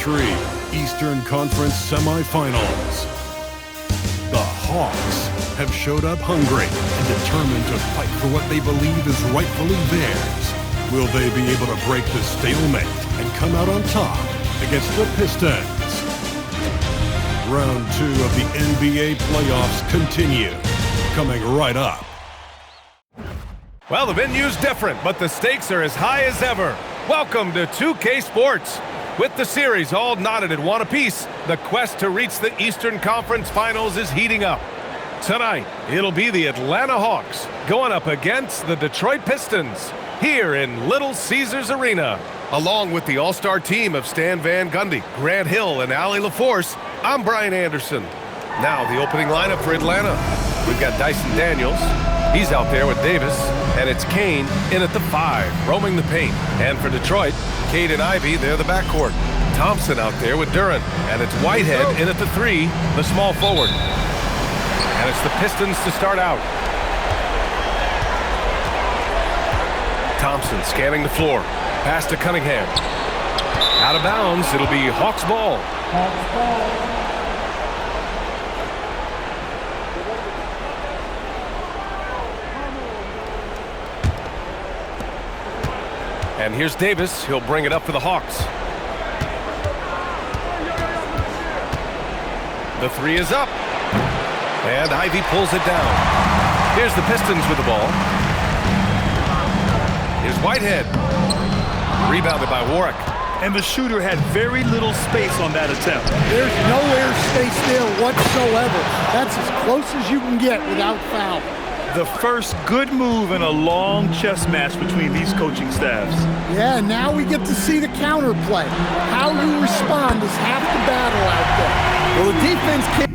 2023 Eastern Conference Semifinals. The Hawks have showed up hungry and determined to fight for what they believe is rightfully theirs. Will they be able to break the stalemate and come out on top against the Pistons? Round 2 of the NBA playoffs continue, coming right up. Well, the venue's different, but the stakes are as high as ever. Welcome to 2K Sports. With the series all knotted at one apiece, the quest to reach the Eastern Conference Finals is heating up. Tonight, it'll be the Atlanta Hawks going up against the Detroit Pistons here in Little Caesars Arena. Along with the all-star team of Stan Van Gundy, Grant Hill, and Allie LaForce, I'm Brian Anderson. Now, the opening lineup for Atlanta. We've got Dyson Daniels. He's out there with Davis, and it's Kane in at the 5, roaming the paint. And for Detroit, Cade and Ivy, they're the backcourt. Thompson out there with Duren, and it's Whitehead in at the 3, the small forward. And it's the Pistons to start out. Thompson scanning the floor. Pass to Cunningham. Out of bounds, it'll be Hawks ball. Hawks ball. And here's Davis. He'll bring it up for the Hawks. The 3 is up. And Ivy pulls it down. Here's the Pistons with the ball. Here's Whitehead. Rebounded by Warwick. And the shooter had very little space on that attempt. There's no air space there whatsoever. That's as close as you can get without foul. The first good move in a long chess match between these coaching staffs. Yeah, now we get to see the counterplay. How you respond is half the battle out there. Well, the defense can't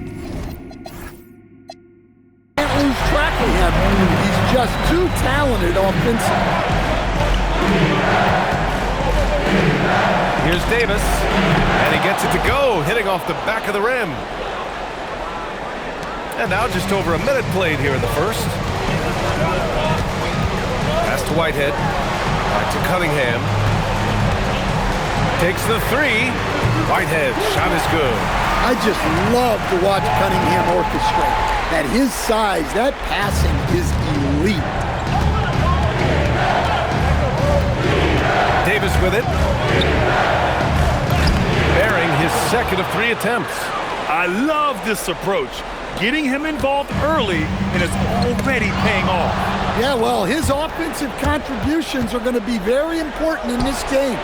lose track of him. He's just too talented offensively. Here's Davis, and he gets it to go, hitting off the back of the rim. And now just over a minute played here in the first. Pass to Whitehead. Back to Cunningham. Takes the 3. Whitehead, shot is good. I just love to watch Cunningham orchestrate. At his size, that passing is elite. Davis with it. Bearing his second of 3 attempts. I love this approach. Getting him involved early, and it's already paying off. Yeah, well, his offensive contributions are going to be very important in this game.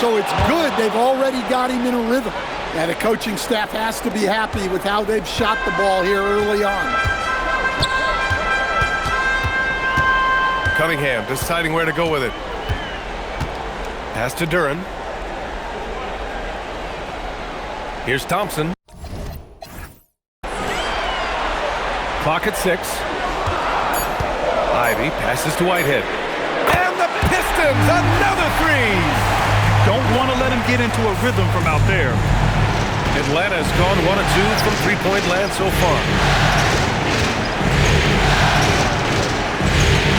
So it's good they've already got him in a rhythm. And the coaching staff has to be happy with how they've shot the ball here early on. Cunningham deciding where to go with it. Pass to Duren. Here's Thompson. Clock at 6. Ivy passes to Whitehead. And the Pistons, another 3! Don't want to let him get into a rhythm from out there. Atlanta has gone 1 of 2 from three-point land so far.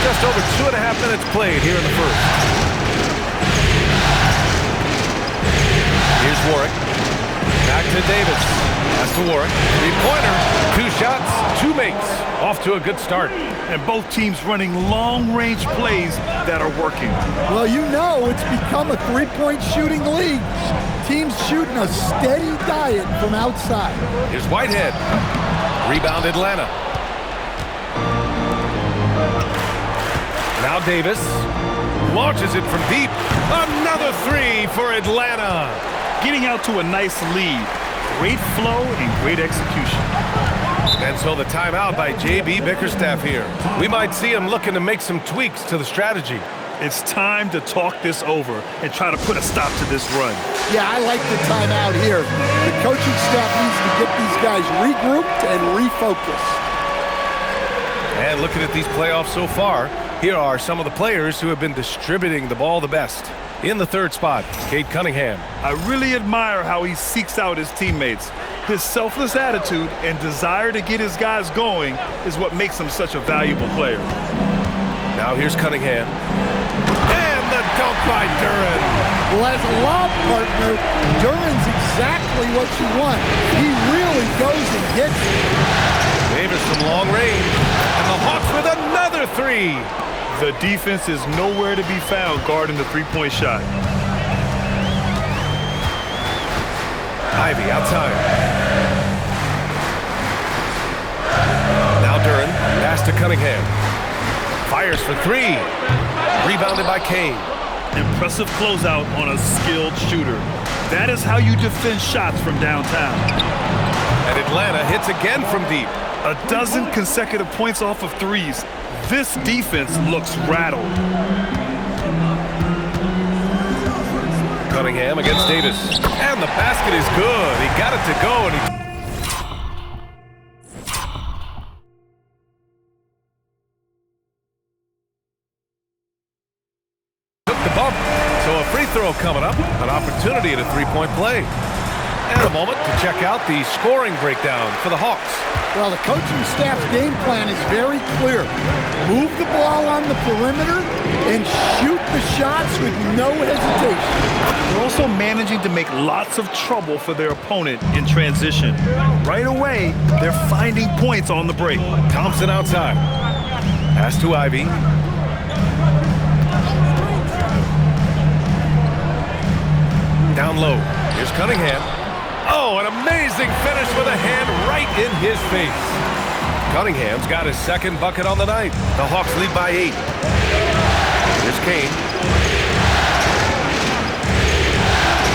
Just over 2.5 minutes played here in the first. Here's Warwick. Back to Davis. Pass to Warwick. 3-pointer. 2 shots, 2 makes. Off to a good start. And both teams running long-range plays that are working. Well, you know it's become a three-point shooting league. Teams shooting a steady diet from outside. Here's Whitehead. Rebound Atlanta. Now Davis launches it from deep. Another 3 for Atlanta. Getting out to a nice lead. Great flow and great execution. And so the timeout by J.B. Bickerstaff here. We might see him looking to make some tweaks to the strategy. It's time to talk this over and try to put a stop to this run. Yeah, I like the timeout here. The coaching staff needs to get these guys regrouped and refocused. And looking at these playoffs so far, here are some of the players who have been distributing the ball the best. In the third spot, Cade Cunningham. I really admire how he seeks out his teammates. His selfless attitude and desire to get his guys going is what makes him such a valuable player. Now here's Cunningham. And the dunk by Duren. Well, as a lob partner. Duran's exactly what you want. He really goes and gets it. Davis from long range. And the Hawks with another three. The defense is nowhere to be found guarding the three-point shot. Ivy outside. Now Duran, pass to Cunningham. Fires for three. Rebounded by Kane. Impressive closeout on a skilled shooter. That is how you defend shots from downtown. And Atlanta hits again from deep. A dozen consecutive points off of threes. This defense looks rattled. Cunningham against Davis. And the basket is good. He got it to go, and he took the bump. So a free throw coming up. An opportunity at a three-point play. And a moment to check out the scoring breakdown for the Hawks. Well, the coaching staff's game plan is very clear. Move the ball on the perimeter and shoot the shots with no hesitation. They're also managing to make lots of trouble for their opponent in transition. Right away, they're finding points on the break. Thompson outside. Pass to Ivy. Down low. Here's Cunningham. Oh, an amazing finish with a hand right in his face. Cunningham's got his second bucket on the night. The Hawks lead by 8. Here's Kane.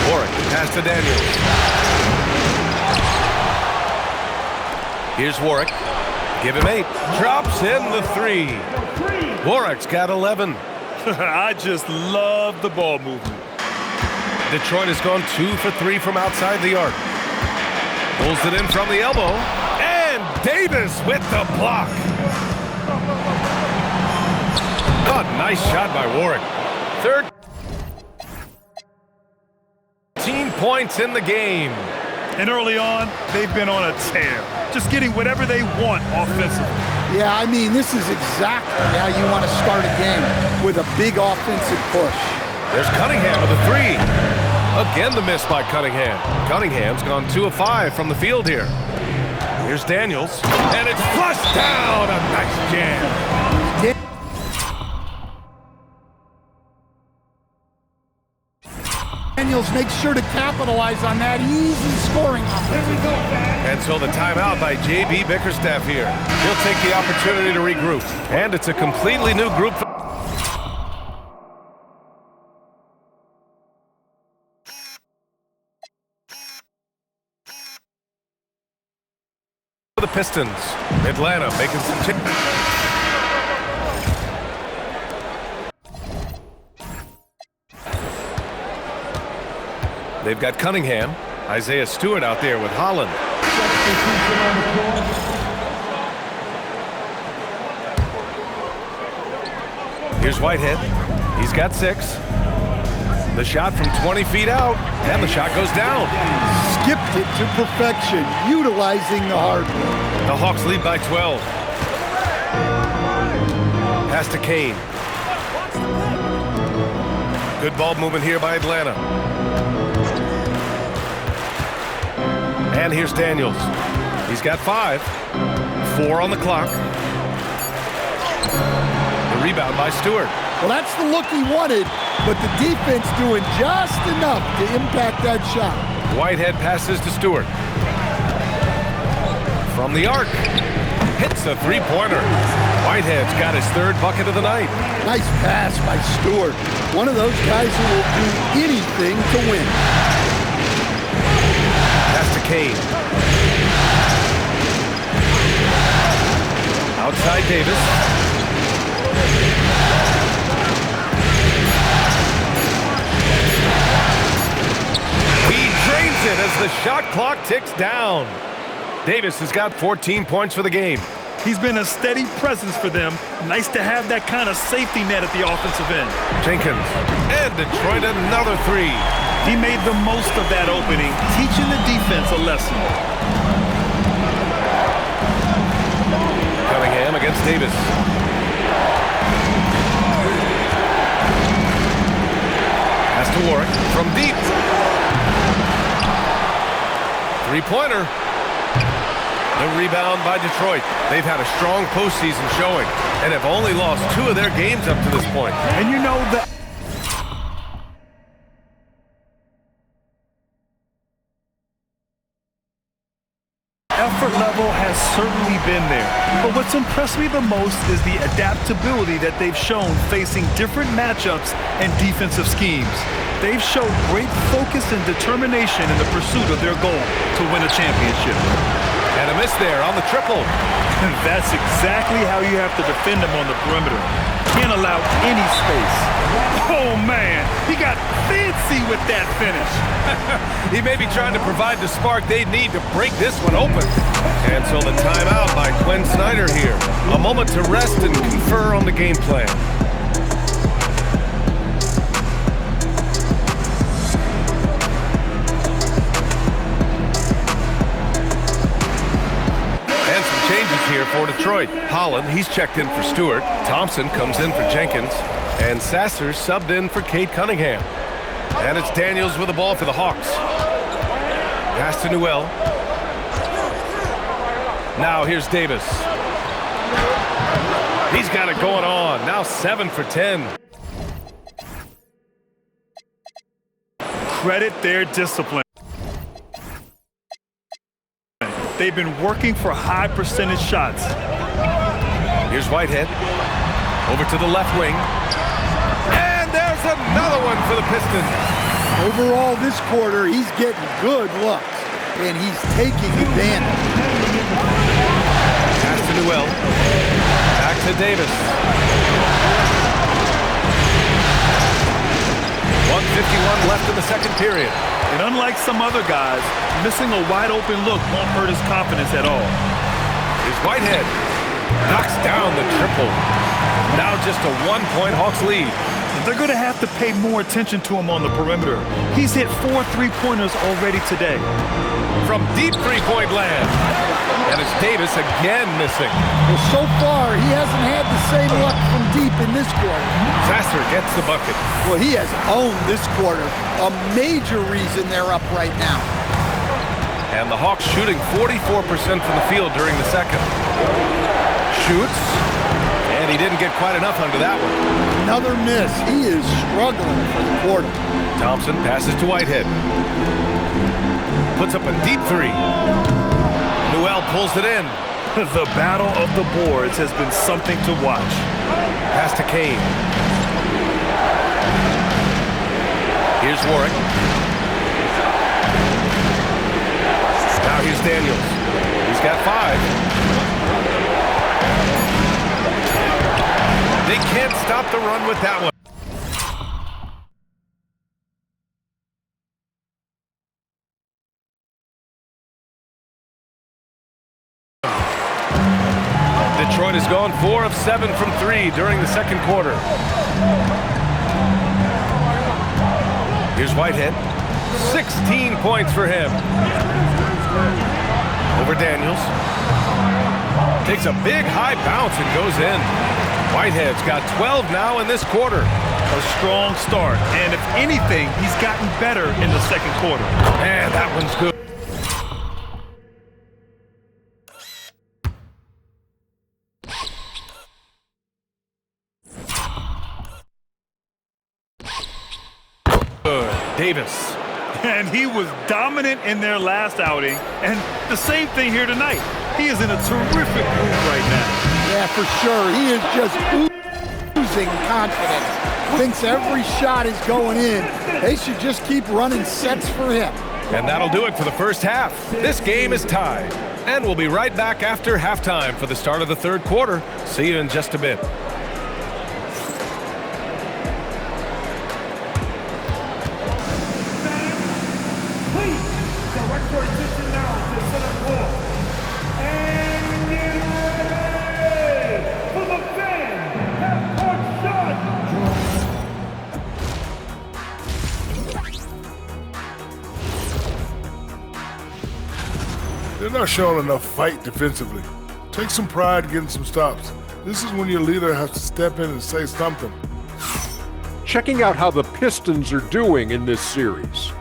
Warwick, pass to Daniels. Here's Warwick. Give him 8. Drops in the 3. Warwick's got 11. I just love the ball movement. Detroit has gone 2 for 3 from outside the arc. Pulls it in from the elbow. And Davis with the block. Oh, nice shot by Warwick. 13 points in the game. And early on, they've been on a tear. Just getting whatever they want offensively. Yeah, I mean, this is exactly how you want to start a game, with a big offensive push. There's Cunningham with a 3. Again, the miss by Cunningham. Cunningham's gone 2 of 5 from the field here. Here's Daniels, and it's flushed down. A nice jam. Daniels makes sure to capitalize on that easy scoring opportunity. And so the timeout by J.B. Bickerstaff here. He'll take the opportunity to regroup. And it's a completely new group. The Pistons. Atlanta making some changes. They've got Cunningham. Isaiah Stewart out there with Holland. Here's Whitehead. He's got 6. The shot from 20 feet out, and the shot goes down. Skipped it to perfection, utilizing the hard work. The Hawks lead by 12. Pass to Kane. Good ball movement here by Atlanta. And here's Daniels. He's got 5. 4 on the clock. The rebound by Stewart. Well, that's the look he wanted, but the defense doing just enough to impact that shot. Whitehead passes to Stewart. From the arc. Hits a three-pointer. Whitehead's got his 3rd bucket of the night. Nice pass by Stewart. One of those guys who will do anything to win. Pass to Kane. Outside Davis. He drains it as the shot clock ticks down. Davis has got 14 points for the game. He's been a steady presence for them. Nice to have that kind of safety net at the offensive end. Jenkins. And Detroit another 3. He made the most of that opening, teaching the defense a lesson. Cunningham against Davis. Pass to Warwick from deep. Three-pointer. The rebound by Detroit. They've had a strong postseason showing and have only lost 2 of their games up to this point. And you know that effort level has certainly been there. But what's impressed me the most is the adaptability that they've shown facing different matchups and defensive schemes. They've shown great focus and determination in the pursuit of their goal to win a championship. And a miss there on the triple. And that's exactly how you have to defend them on the perimeter. Can't allow any space. Oh, man, he got fancy with that finish. He may be trying to provide the spark they need to break this one open. And so the timeout by Quinn Snyder here. A moment to rest and confer on the game plan. And some changes here for Detroit. Holland, he's checked in for Stewart. Thompson comes in for Jenkins. And Sasser subbed in for Cade Cunningham. And it's Daniels with the ball for the Hawks. Pass to Newell. Now here's Davis. He's got it going on. Now 7 for 10. Credit their discipline. They've been working for high percentage shots. Here's Whitehead. Over to the left wing. And there's another one for the Pistons. Overall, this quarter, he's getting good looks, and he's taking advantage. Pass to Newell. Back to Davis. 1:51 left in the second period. And unlike some other guys, missing a wide open look won't hurt his confidence at all. Here's Whitehead. Knocks down the triple. Now just a 1-point Hawks lead. They're going to have to pay more attention to him on the perimeter. He's hit 4 3-pointers already today. From deep three-point land. And it's Davis again missing. Well, so far, he hasn't had the same luck from deep in this quarter. Sasser gets the bucket. Well, he has owned this quarter. A major reason they're up right now. And the Hawks shooting 44% from the field during the second. Shoots. And he didn't get quite enough under that one. Another miss. He is struggling for the quarter. Thompson passes to Whitehead. Puts up a deep three. Newell pulls it in. The battle of the boards has been something to watch. Pass to Kane. Here's Warwick. Now here's Daniels. He's got 5. They can't stop the run with that one. Detroit has gone 4 of 7 from 3 during the second quarter. Here's Whitehead. 16 points for him. Over Daniels. Takes a big high bounce and goes in. Whitehead's got 12 now in this quarter. A strong start, and if anything, he's gotten better in the second quarter. And that one's good. Davis. And he was dominant in their last outing, and the same thing here tonight. He is in a terrific mood right now. Yeah, for sure. He is just oozing confidence. Thinks every shot is going in. They should just keep running sets for him. And that'll do it for the first half. This game is tied. And we'll be right back after halftime for the start of the third quarter. See you in just a bit. They're not showing enough fight defensively. Take some pride getting some stops. This is when your leader has to step in and say something. checking out how the Pistons are doing in this series.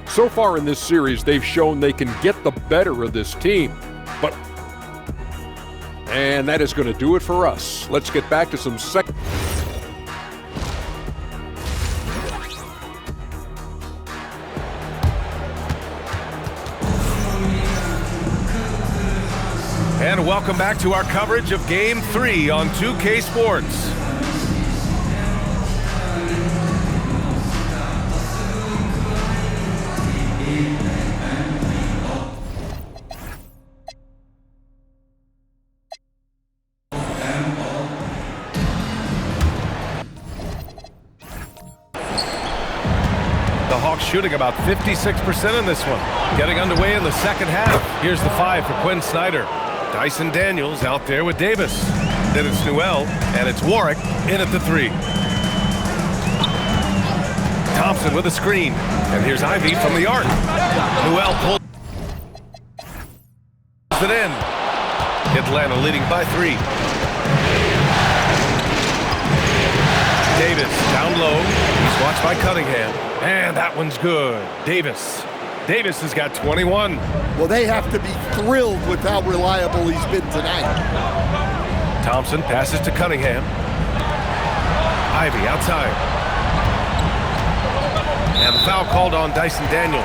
So far in this series, they've shown they can get the better of this team. And that is going to do it for us. Let's get back to some second. And welcome back to our coverage of Game 3 on 2K Sports. The Hawks shooting about 56% in this one. Getting underway in the second half. Here's the 5 for Quinn Snyder. Dyson Daniels out there with Davis. Then it's Newell, and it's Warwick in at the 3. Thompson with a screen. And here's Ivy from the arc. Newell pulls it in. Atlanta leading by 3. Davis down low. He's watched by Cunningham. And that one's good. Davis has got 21. Well, they have to be thrilled with how reliable he's been tonight. Thompson passes to Cunningham. Ivy outside. And the foul called on Dyson Daniels.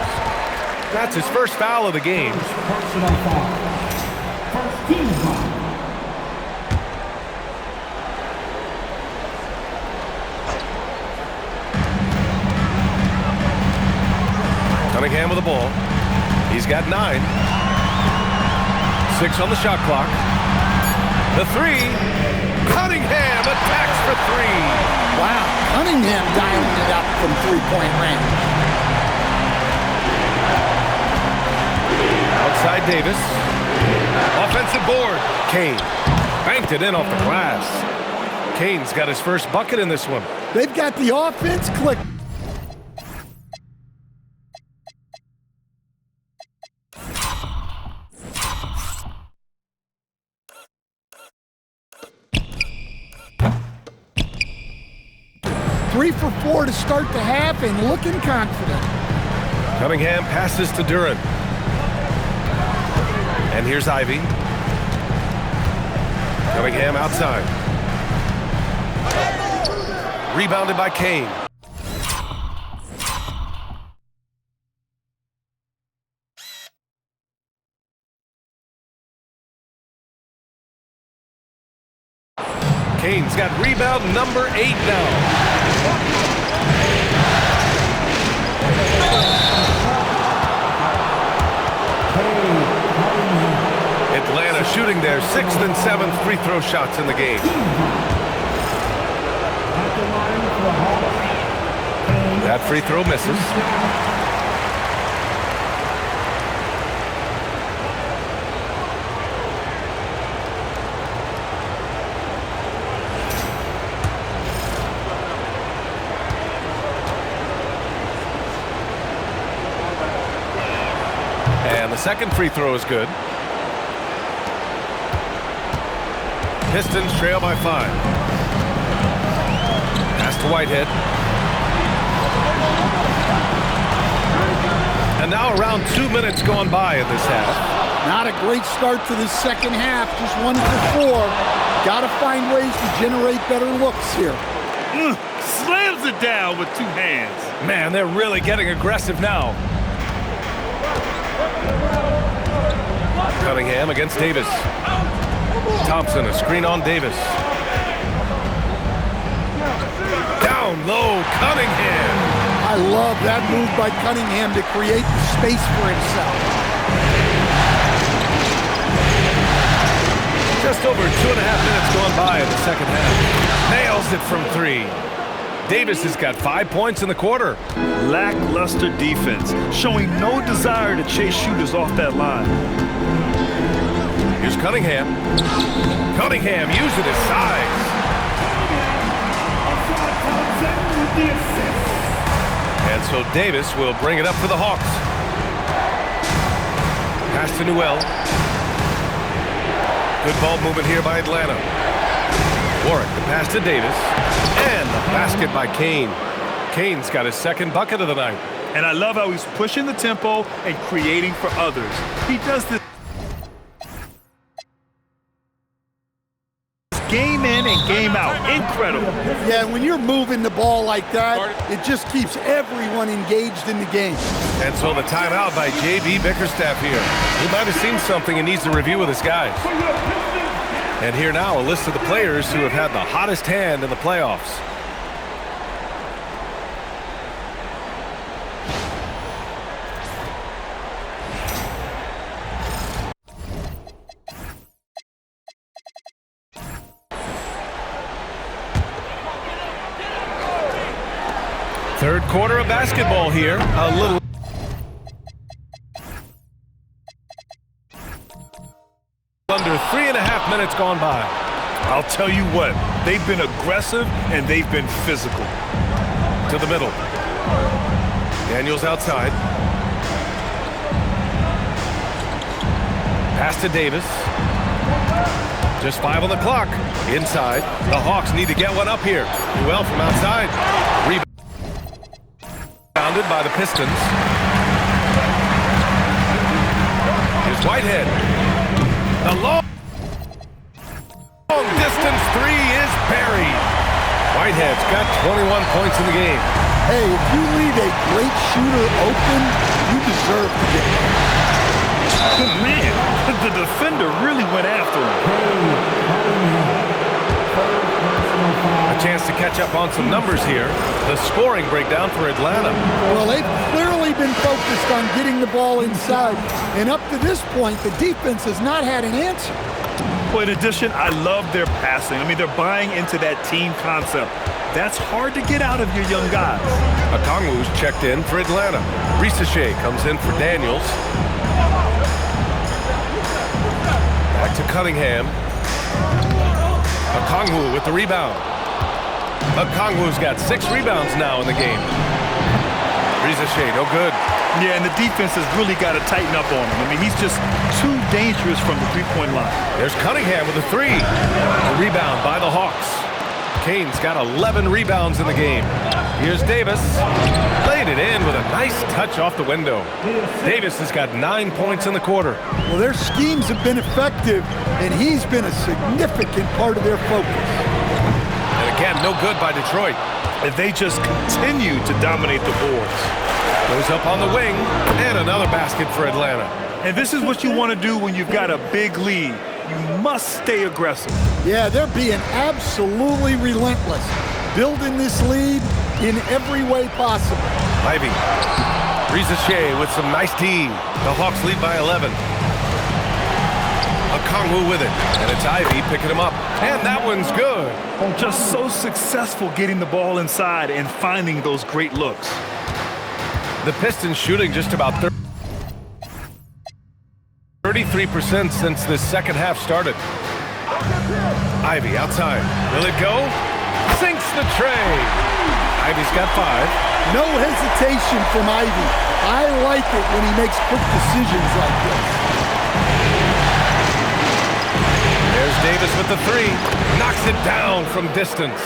That's his first foul of the game. Personal foul. First team foul. Cunningham with the ball. He's got 9. 6 on the shot clock. The 3. Cunningham attacks for 3. Wow, Cunningham dialing it up from three-point range. Outside Davis. Offensive board. Kane banked it in off the glass. Kane's got his first bucket in this one. They've got the offense clicked. Three for 4 to start the half and looking confident. Cunningham passes to Duran. And here's Ivy. Cunningham outside. Rebounded by Kane. Kane's got rebound number 8 now. Atlanta shooting their 6th and 7th free throw shots in the game. That free throw misses. And the second free throw is good. Pistons trail by 5. Pass to Whitehead. And now around 2 minutes gone by in this half. Not a great start to this second half, just 1 for 4. Got to find ways to generate better looks here. Slams it down with 2 hands. Man, they're really getting aggressive now. Cunningham against Davis. Thompson, a screen on Davis. Down low, Cunningham. I love that move by Cunningham to create the space for himself. Just over 2.5 minutes gone by in the second half. Nails it from 3. Davis has got 5 points in the quarter. Lackluster defense, showing no desire to chase shooters off that line. Here's Cunningham. Cunningham using his size. And so Davis will bring it up for the Hawks. Pass to Newell. Good ball movement here by Atlanta. Warwick, the pass to Davis. And the basket by Kane. Kane's got his second bucket of the night. And I love how he's pushing the tempo and creating for others. He does this game in and game out. Incredible. Yeah, when you're moving the ball like that, it just keeps everyone engaged in the game. And so the timeout by J.B. Bickerstaff here. He might have seen something and needs to review with his guys. And here now, a list of the players who have had the hottest hand in the playoffs. Third quarter of basketball here. A little under 3.5 minutes gone by. I'll tell you what, they've been aggressive and they've been physical. To the middle. Daniels outside. Pass to Davis. Just 5 on the clock. Inside. The Hawks need to get one up here. Well from outside. Rebounded by the Pistons. Here's Whitehead. The long distance three is buried. Whitehead's got 21 points in the game. Hey, if you leave a great shooter open, you deserve to get one. Man, the defender really went after him. A chance to catch up on some numbers here. The scoring breakdown for Atlanta. Well, they've clearly been focused on getting the ball inside. And up to this point, the defense has not had an answer. Well, in addition, I love their passing. I mean, they're buying into that team concept. That's hard to get out of your young guys. Okongwu's checked in for Atlanta. Risache comes in for Daniels. Back to Cunningham. Okongwu with the rebound. Okongwu's got 6 rebounds now in the game. Risache, no good. Yeah, and the defense has really got to tighten up on him. I mean, he's just too dangerous from the three-point line. There's Cunningham with a 3. A rebound by the Hawks. Kane's got 11 rebounds in the game. Here's Davis. Laid it in with a nice touch off the window. Davis has got 9 points in the quarter. Well, their schemes have been effective, and he's been a significant part of their focus. And again, no good by Detroit. And they just continue to dominate the boards. Goes up on the wing, and another basket for Atlanta. And this is what you want to do when you've got a big lead. You must stay aggressive. Yeah, they're being absolutely relentless, building this lead in every way possible. Ivy. Risache with some nice D. The Hawks lead by 11. Okongwu with it, and it's Ivy picking him up. And that one's good. Just so successful getting the ball inside and finding those great looks. The Pistons shooting just about 33% since this second half started. Ivy outside. Will it go? Sinks the tray. Ivy's got 5. No hesitation from Ivy. I like it when he makes quick decisions like this. There's Davis with the 3. Knocks it down from distance.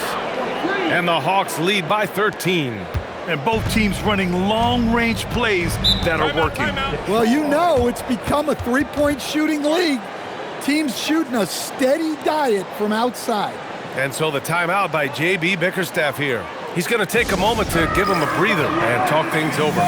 And the Hawks lead by 13. And both teams running long-range plays that are working. Well, you know it's become a three-point shooting league. Teams shooting a steady diet from outside. And so the timeout by J.B. Bickerstaff here. He's going to take a moment to give him a breather and talk things over.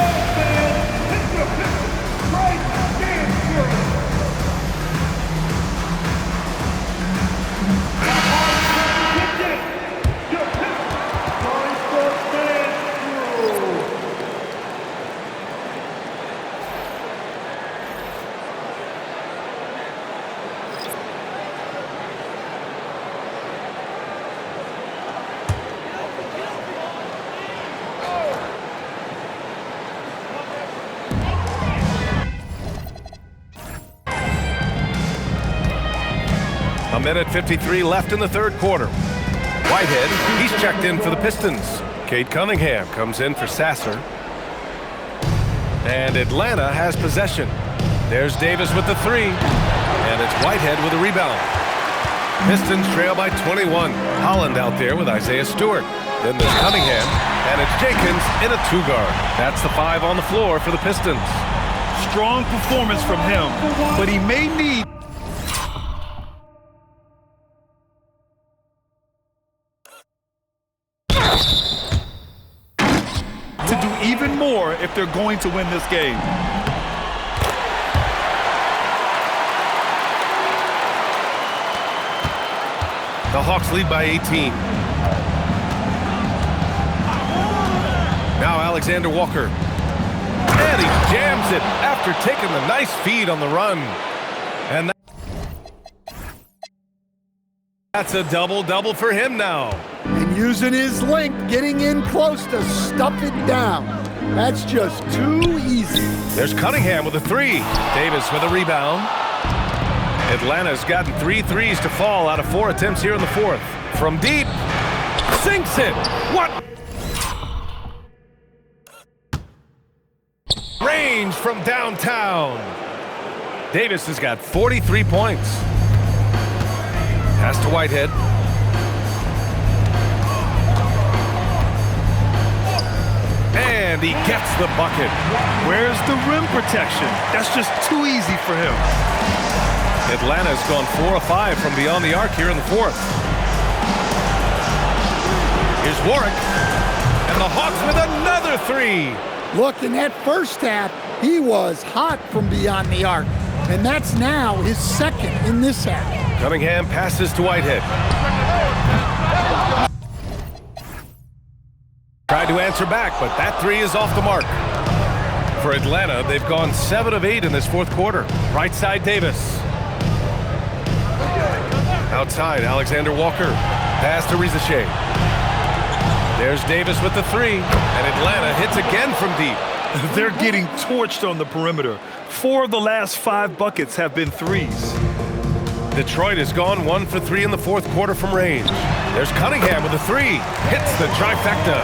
A minute 53 left in the third quarter. Whitehead, he's checked in for the Pistons. Cade Cunningham comes in for Sasser. And Atlanta has possession. There's Davis with the 3. And it's Whitehead with a rebound. Pistons trail by 21. Holland out there with Isaiah Stewart. Then there's Cunningham, and it's Jenkins in a 2-guard. That's the 5 on the floor for the Pistons. Strong performance from him, but he may need to do even more if they're going to win this game. The Hawks lead by 18. Now Alexander Walker. And he jams it after taking the nice feed on the run. And that's a double-double for him now. And using his length, getting in close to stuff it down. That's just too easy. There's Cunningham with a 3. Davis with a rebound. Atlanta's gotten 3 threes to fall out of 4 attempts here in the 4th. From deep, sinks it. What? Range from downtown. Davis has got 43 points. Pass to Whitehead. And he gets the bucket. Where's the rim protection? That's just too easy for him. Atlanta's gone 4 of 5 from beyond the arc here in the 4th. Here's Warwick. And the Hawks with another 3. Look, in that first half, he was hot from beyond the arc. And that's now his 2nd in this half. Cunningham passes to Whitehead. Tried to answer back, but that 3 is off the mark. For Atlanta, they've gone 7 of 8 in this 4th quarter. Right side, Davis. Outside, Alexander Walker. Pass to Rizashay. There's Davis with the 3, and Atlanta hits again from deep. They're getting torched on the perimeter. 4 of the last 5 buckets have been 3s. Detroit has gone 1 for 3 in the 4th quarter from range. There's Cunningham with a 3. Hits the trifecta.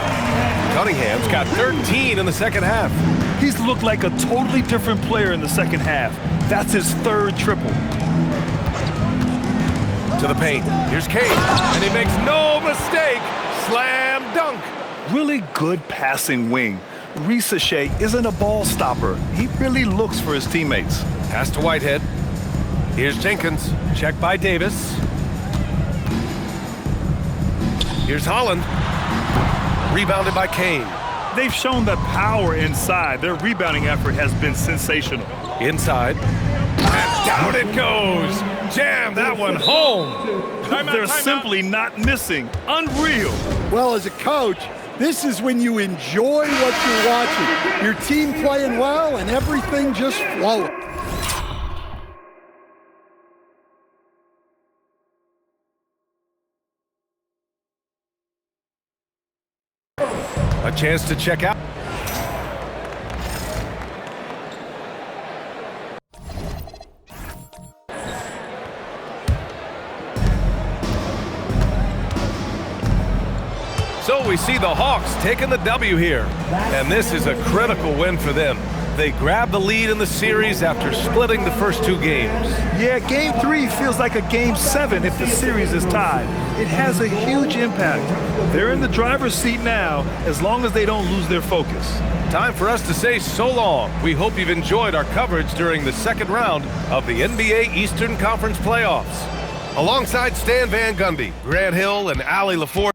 Cunningham's got 13 in the 2nd half. He's looked like a totally different player in the 2nd half. That's his 3rd triple. To the paint. Here's Cade, and he makes no mistake. Slam dunk. Really good passing wing. Rizashay isn't a ball stopper. He really looks for his teammates. Pass to Whitehead. Here's Jenkins. Check by Davis. Here's Holland. Rebounded by Kane. They've shown the power inside. Their rebounding effort has been sensational. Inside. And down it goes. Jam that one home. They're simply not missing. Unreal. Well, as a coach, this is when you enjoy what you're watching. Your team playing well and everything just flowing. A chance to check out. So we see the Hawks taking the W here, and this is a critical win for them. They grab the lead in the series after splitting the first 2 games. Yeah, Game 3 feels like a Game 7 if the series is tied. It has a huge impact. They're in the driver's seat now, as long as they don't lose their focus. Time for us to say so long. We hope you've enjoyed our coverage during the 2nd round of the NBA Eastern Conference playoffs. Alongside Stan Van Gundy, Grant Hill, and Allie LaForge.